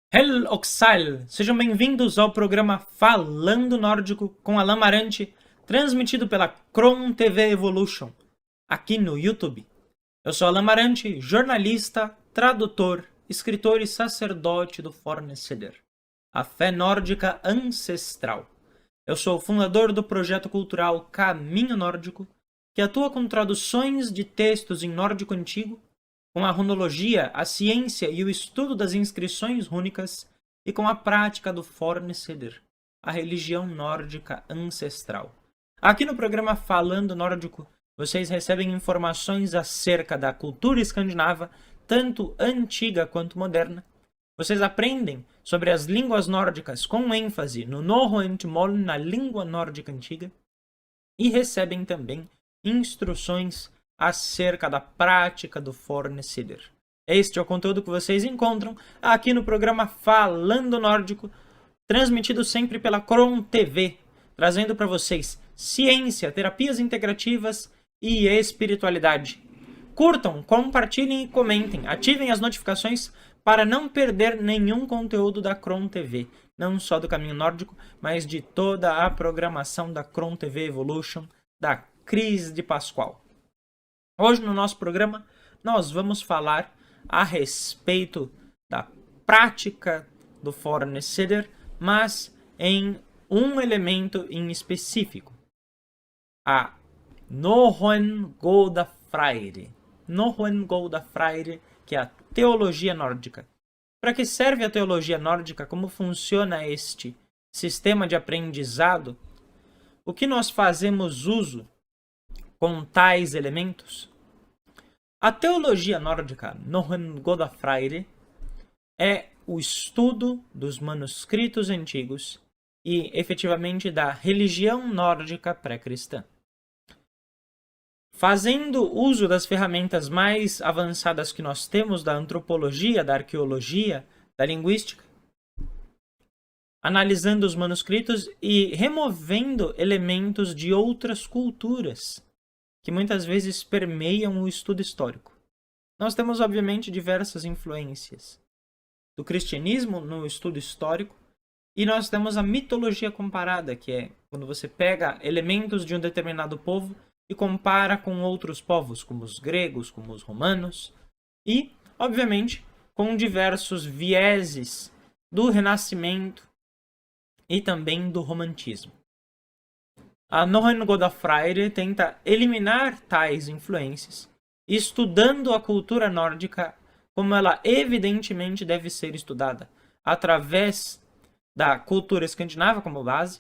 Hel Oxal, sejam bem-vindos ao programa Falando Nórdico com Alan Marante, transmitido pela Kron TV Evolution, aqui no YouTube. Eu sou Alan Marante, jornalista, tradutor, escritor e sacerdote do Forneceder, a fé nórdica ancestral. Eu sou o fundador do projeto cultural Caminho Nórdico, que atua com traduções de textos em nórdico antigo, com a runologia, a ciência e o estudo das inscrições rúnicas, e com a prática do Forneceder, a religião nórdica ancestral. Aqui no programa Falando Nórdico, vocês recebem informações acerca da cultura escandinava, tanto antiga quanto moderna. Vocês aprendem sobre as línguas nórdicas com ênfase no Norrønt-mål, na língua nórdica antiga, e recebem também instruções acerca da prática do Forneceder. Este é o conteúdo que vocês encontram aqui no programa Falando Nórdico, transmitido sempre pela Kron TV, trazendo para vocês ciência, terapias integrativas e espiritualidade. Curtam, compartilhem e comentem. Ativem as notificações para não perder nenhum conteúdo da Kron TV, não só do Caminho Nórdico, mas de toda a programação da Kron TV Evolution, da Cris de Pascoal. Hoje no nosso programa nós vamos falar a respeito da prática do Forneceder, mas em um elemento em específico, a Norrøn-Goðafræði. Norrøn-Goðafræði, que é a teologia nórdica. Para que serve a teologia nórdica? Como funciona este sistema de aprendizado? O que nós fazemos uso com tais elementos? A teologia nórdica, Norrøn-Goðafræði, é o estudo dos manuscritos antigos e, efetivamente, da religião nórdica pré-cristã. Fazendo uso das ferramentas mais avançadas que nós temos da antropologia, da arqueologia, da linguística, analisando os manuscritos e removendo elementos de outras culturas que muitas vezes permeiam o estudo histórico. Nós temos, obviamente, diversas influências do cristianismo no estudo histórico, e nós temos a mitologia comparada, que é quando você pega elementos de um determinado povo e compara com outros povos, como os gregos, como os romanos, e, obviamente, com diversos vieses do Renascimento e também do Romantismo. A Norrøn-Goðafræði tenta eliminar tais influências, estudando a cultura nórdica como ela evidentemente deve ser estudada, através da cultura escandinava como base,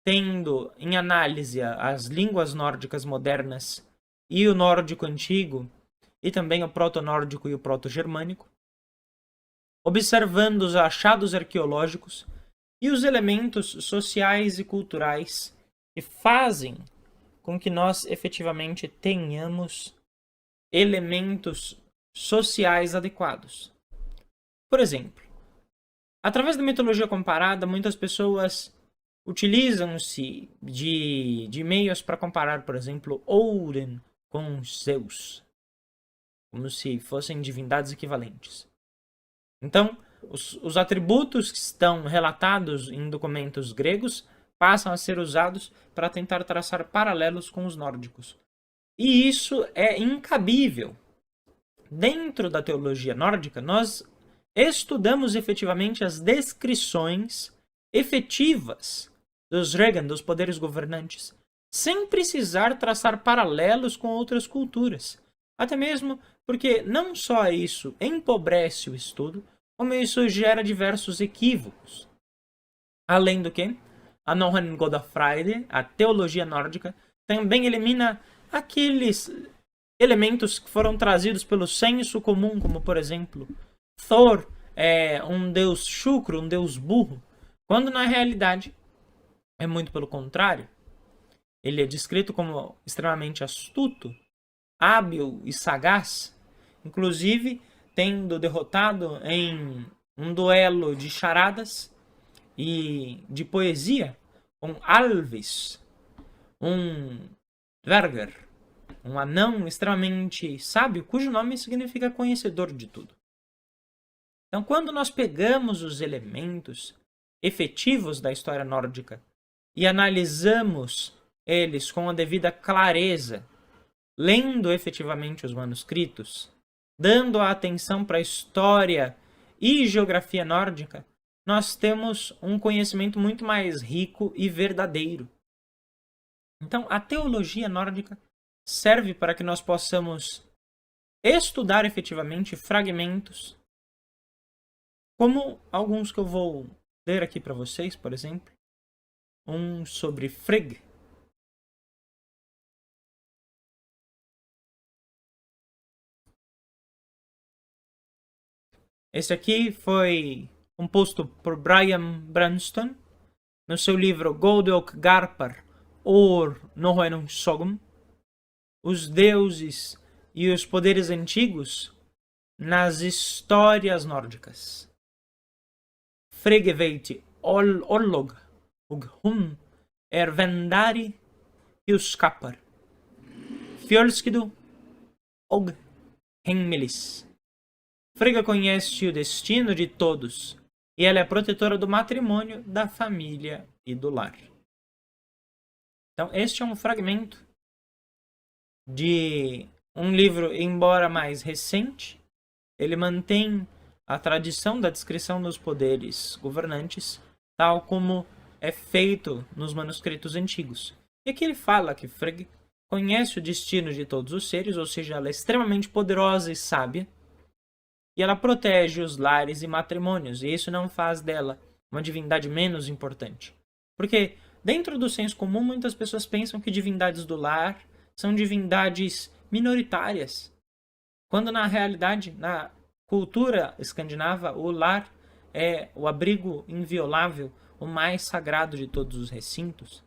tendo em análise as línguas nórdicas modernas e o nórdico antigo, e também o proto-nórdico e o proto-germânico, observando os achados arqueológicos e os elementos sociais e culturais que fazem com que nós efetivamente tenhamos elementos sociais adequados. Por exemplo, através da mitologia comparada, muitas pessoas utilizam-se de meios para comparar, por exemplo, Odin com Zeus, como se fossem divindades equivalentes. Então, os atributos que estão relatados em documentos gregos passam a ser usados para tentar traçar paralelos com os nórdicos. E isso é incabível. Dentro da teologia nórdica, nós estudamos efetivamente as descrições efetivas dos Regan, dos poderes governantes, sem precisar traçar paralelos com outras culturas. Até mesmo porque não só isso empobrece o estudo, como isso gera diversos equívocos. Além do que, a Norrøn-Goðafræði, a teologia nórdica, também elimina aqueles elementos que foram trazidos pelo senso comum, como, por exemplo, Thor é um deus chucro, um deus burro, quando na realidade é muito pelo contrário. Ele é descrito como extremamente astuto, hábil e sagaz, inclusive tendo derrotado em um duelo de charadas e de poesia com Alvis, um dvergr, um anão extremamente sábio, cujo nome significa conhecedor de tudo. Então, quando nós pegamos os elementos efetivos da história nórdica e analisamos eles com a devida clareza, lendo efetivamente os manuscritos, dando a atenção para a história e geografia nórdica, nós temos um conhecimento muito mais rico e verdadeiro. Então, a teologia nórdica serve para que nós possamos estudar efetivamente fragmentos, como alguns que eu vou ler aqui para vocês, por exemplo. Um sobre Frigg. Esse aqui foi composto por Brian Branston no seu livro Goldok Garpar or Nohoenum Sogum, Os Deuses e os Poderes Antigos nas Histórias Nórdicas. Frigg veit Orlog og hun vendari huskapar, Fjölskidu og Hengmelis. Frigga conhece o destino de todos, e ela é protetora do matrimônio, da família e do lar. Então, este é um fragmento de um livro, embora mais recente. Ele mantém a tradição da descrição dos poderes governantes, tal como é feito nos manuscritos antigos. E aqui ele fala que Frigg conhece o destino de todos os seres, ou seja, ela é extremamente poderosa e sábia, e ela protege os lares e matrimônios, e isso não faz dela uma divindade menos importante. Porque dentro do senso comum, muitas pessoas pensam que divindades do lar são divindades minoritárias, quando na realidade, na cultura escandinava, o lar é o abrigo inviolável, o mais sagrado de todos os recintos.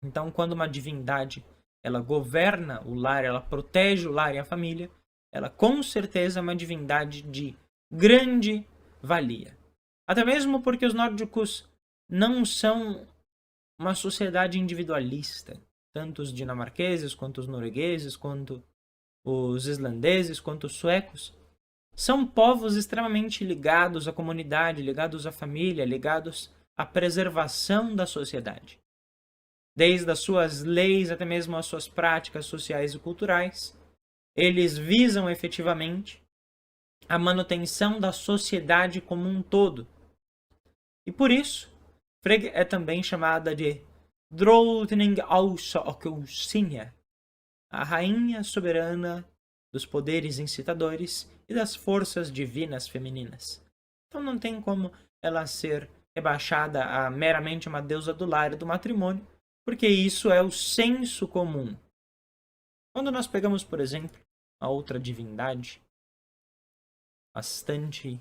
Então, quando uma divindade ela governa o lar, ela protege o lar e a família, ela com certeza é uma divindade de grande valia. Até mesmo porque os nórdicos não são uma sociedade individualista. Tanto os dinamarqueses, quanto os noruegueses, quanto os islandeses, quanto os suecos, são povos extremamente ligados à comunidade, ligados à família, ligados à preservação da sociedade. Desde as suas leis até mesmo as suas práticas sociais e culturais, eles visam efetivamente a manutenção da sociedade como um todo. E por isso, Frigg é também chamada de Drottning Ausåkusinja, a rainha soberana dos poderes incitadores e das forças divinas femininas. Então não tem como ela ser rebaixada a meramente uma deusa do lar e do matrimônio, porque isso é o senso comum. Quando nós pegamos, por exemplo, a outra divindade bastante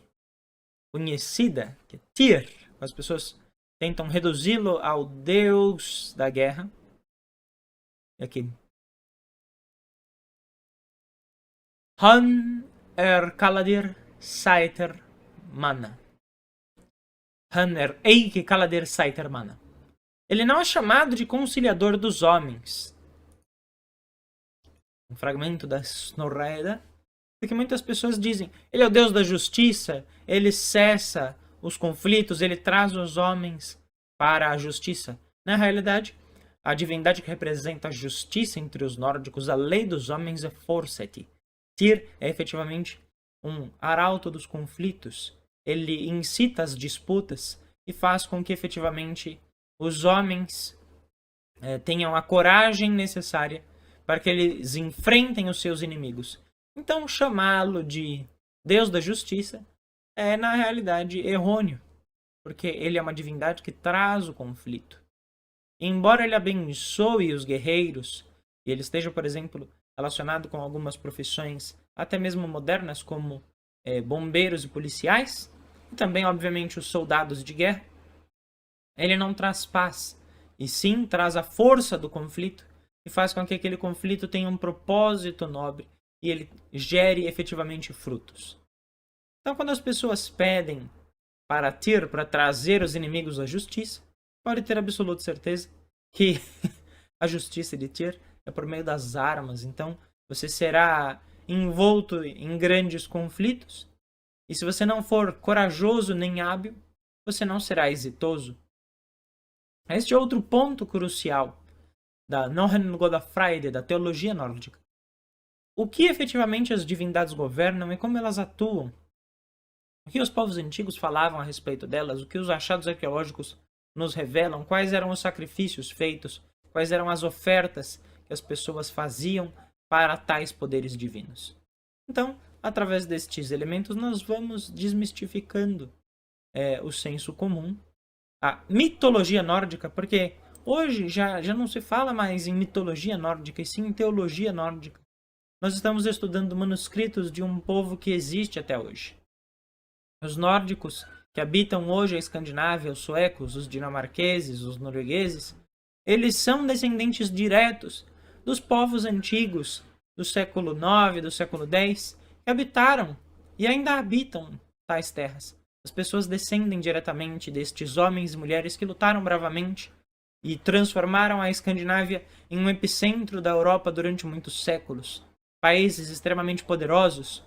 conhecida, que é Tyr, as pessoas tentam reduzi-lo ao deus da guerra. E aqui. Han Kaladir Saiter Mana. Han Eike Kaladir Saiter Mana. Ele não é chamado de conciliador dos homens. Um fragmento da Snorraeda, porque muitas pessoas dizem, ele é o deus da justiça, ele cessa os conflitos, ele traz os homens para a justiça. Na realidade, a divindade que representa a justiça entre os nórdicos, a lei dos homens, é Forseti. Tyr é efetivamente um arauto dos conflitos. Ele incita as disputas e faz com que efetivamente os homens tenham a coragem necessária para que eles enfrentem os seus inimigos. Então, chamá-lo de Deus da Justiça é, na realidade, errôneo, porque ele é uma divindade que traz o conflito. E, embora ele abençoe os guerreiros, e ele esteja, por exemplo, relacionado com algumas profissões, até mesmo modernas, como bombeiros e policiais, e também, obviamente, os soldados de guerra, ele não traz paz, e sim traz a força do conflito, e faz com que aquele conflito tenha um propósito nobre e ele gere efetivamente frutos. Então, quando as pessoas pedem para Tyr, para trazer os inimigos à justiça, pode ter absoluta certeza que a justiça de Tyr é por meio das armas. Então, você será envolto em grandes conflitos E se você não for corajoso nem hábil, você não será exitoso. Este é outro ponto crucial da Norrön-Godafride, da teologia nórdica. O que efetivamente as divindades governam e como elas atuam. O que os povos antigos falavam a respeito delas, o que os achados arqueológicos nos revelam, quais eram os sacrifícios feitos, quais eram as ofertas que as pessoas faziam para tais poderes divinos. Então, através destes elementos, nós vamos desmistificando o senso comum, a mitologia nórdica, porque hoje já não se fala mais em mitologia nórdica, e sim em teologia nórdica. Nós estamos estudando manuscritos de um povo que existe até hoje. Os nórdicos que habitam hoje a Escandinávia, os suecos, os dinamarqueses, os noruegueses, eles são descendentes diretos dos povos antigos do século IX, do século X, que habitaram e ainda habitam tais terras. As pessoas descendem diretamente destes homens e mulheres que lutaram bravamente e transformaram a Escandinávia em um epicentro da Europa durante muitos séculos. Países extremamente poderosos,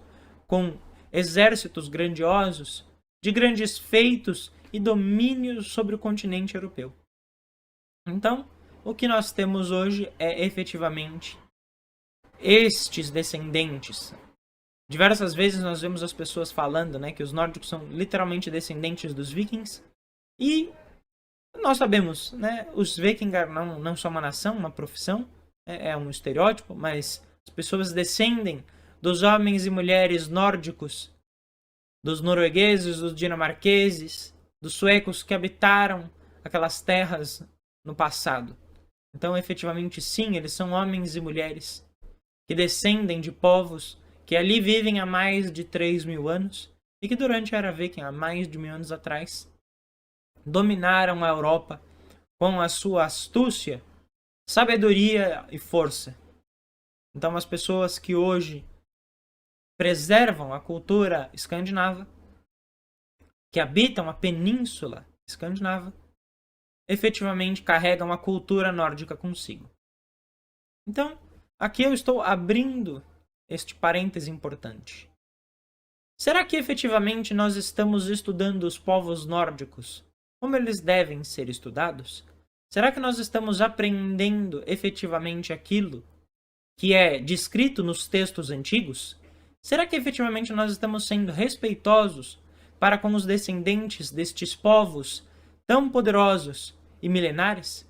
com exércitos grandiosos, de grandes feitos e domínios sobre o continente europeu. Então, o que nós temos hoje é efetivamente estes descendentes. Diversas vezes nós vemos as pessoas falando, que os nórdicos são literalmente descendentes dos vikings. E nós sabemos, os vikings não são uma nação, uma profissão, é um estereótipo, mas as pessoas descendem dos homens e mulheres nórdicos, dos noruegueses, dos dinamarqueses, dos suecos que habitaram aquelas terras no passado. Então, efetivamente, sim, eles são homens e mulheres que descendem de povos que ali vivem há mais de 3.000 anos e que durante a Era Viking, há mais de 1.000 anos atrás, dominaram a Europa com a sua astúcia, sabedoria e força. Então, as pessoas que hoje preservam a cultura escandinava, que habitam a península escandinava, efetivamente carregam a cultura nórdica consigo. Então, aqui eu estou abrindo este parêntese importante. Será que efetivamente nós estamos estudando os povos nórdicos como eles devem ser estudados? Será que nós estamos aprendendo efetivamente aquilo que é descrito nos textos antigos? Será que efetivamente nós estamos sendo respeitosos para com os descendentes destes povos tão poderosos e milenares?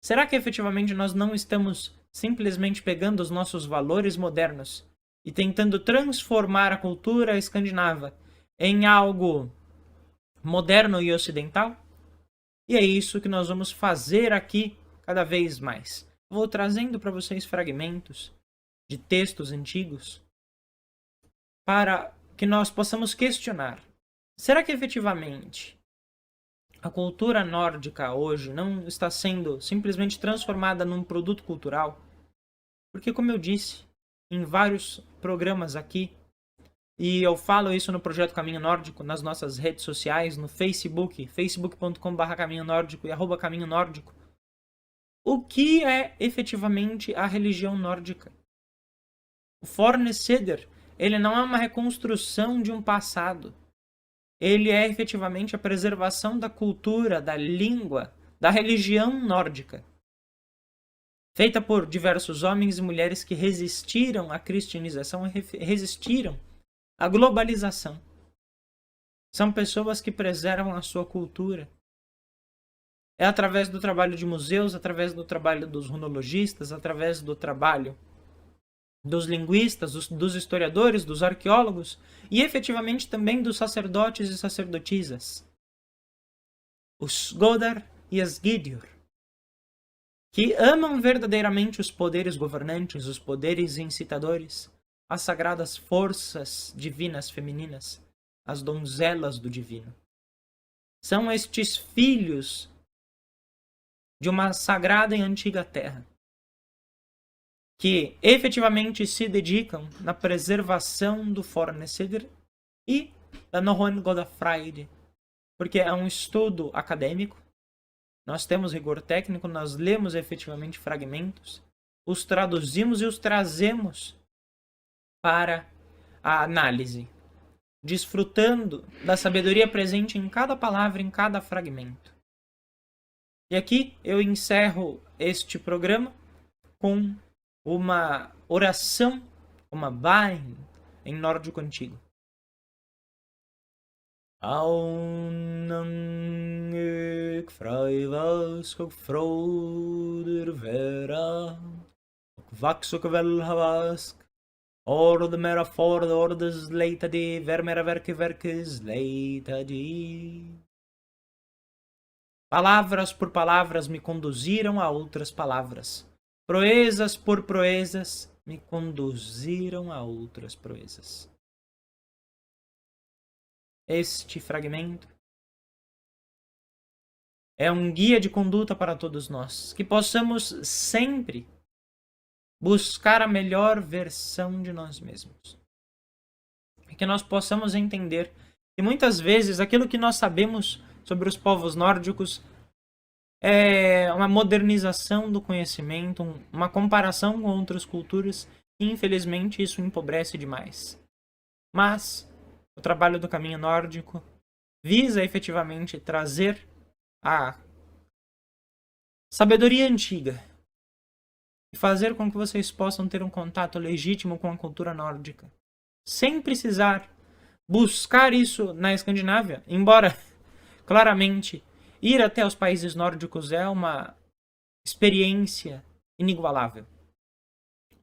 Será que efetivamente nós não estamos simplesmente pegando os nossos valores modernos e tentando transformar a cultura escandinava em algo moderno e ocidental? E é isso que nós vamos fazer aqui cada vez mais. Vou trazendo para vocês fragmentos de textos antigos para que nós possamos questionar. Será que efetivamente a cultura nórdica hoje não está sendo simplesmente transformada num produto cultural? Porque, como eu disse em vários programas aqui, e eu falo isso no Projeto Caminho Nórdico, nas nossas redes sociais, no Facebook, facebook.com/caminho nórdico e @caminho nórdico, o que é efetivamente a religião nórdica? O Fornesider, ele não é uma reconstrução de um passado. Ele é efetivamente a preservação da cultura, da língua, da religião nórdica, feita por diversos homens e mulheres que resistiram à cristianização e resistiram à globalização. São pessoas que preservam a sua cultura. É através do trabalho de museus, através do trabalho dos runologistas, através do trabalho dos linguistas, dos historiadores, dos arqueólogos e efetivamente também dos sacerdotes e sacerdotisas, os Godar e as Gidur, que amam verdadeiramente os poderes governantes, os poderes incitadores, as sagradas forças divinas femininas, as donzelas do divino. São estes filhos de uma sagrada e antiga terra, que efetivamente se dedicam na preservação do Fornesider e da Norrön-Godafride, porque é um estudo acadêmico, nós temos rigor técnico, nós lemos efetivamente fragmentos, os traduzimos e os trazemos para a análise. desfrutando da sabedoria presente em cada palavra, em cada fragmento. E aqui eu encerro este programa com uma oração, uma bæn em nórdico antigo. Aunan ek frøyvask og froder vera, og vaks og velhavask, ord mera ford ordes leita de, vermera verkes leita de. Palavras por palavras me conduziram a outras palavras. Proezas por proezas me conduziram a outras proezas. Este fragmento é um guia de conduta para todos nós, que possamos sempre buscar a melhor versão de nós mesmos. E que nós possamos entender que muitas vezes aquilo que nós sabemos sobre os povos nórdicos é uma modernização do conhecimento, uma comparação com outras culturas, e infelizmente isso empobrece demais. Mas o trabalho do caminho nórdico visa efetivamente trazer a sabedoria antiga e fazer com que vocês possam ter um contato legítimo com a cultura nórdica, sem precisar buscar isso na Escandinávia, embora claramente ir até os países nórdicos é uma experiência inigualável.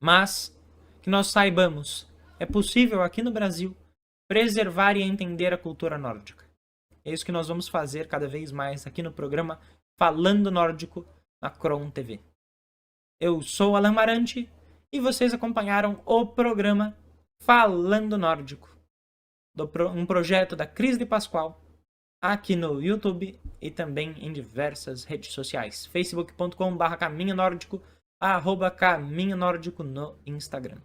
Mas que nós saibamos, é possível aqui no Brasil preservar e entender a cultura nórdica. É isso que nós vamos fazer cada vez mais aqui no programa Falando Nórdico na Kron TV. Eu sou Alan Marante e vocês acompanharam o programa Falando Nórdico, um projeto da Cris de Pascoal, aqui no YouTube e também em diversas redes sociais. facebook.com/caminho nórdico, @caminho nórdico no Instagram.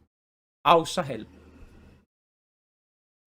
Ao Sahel.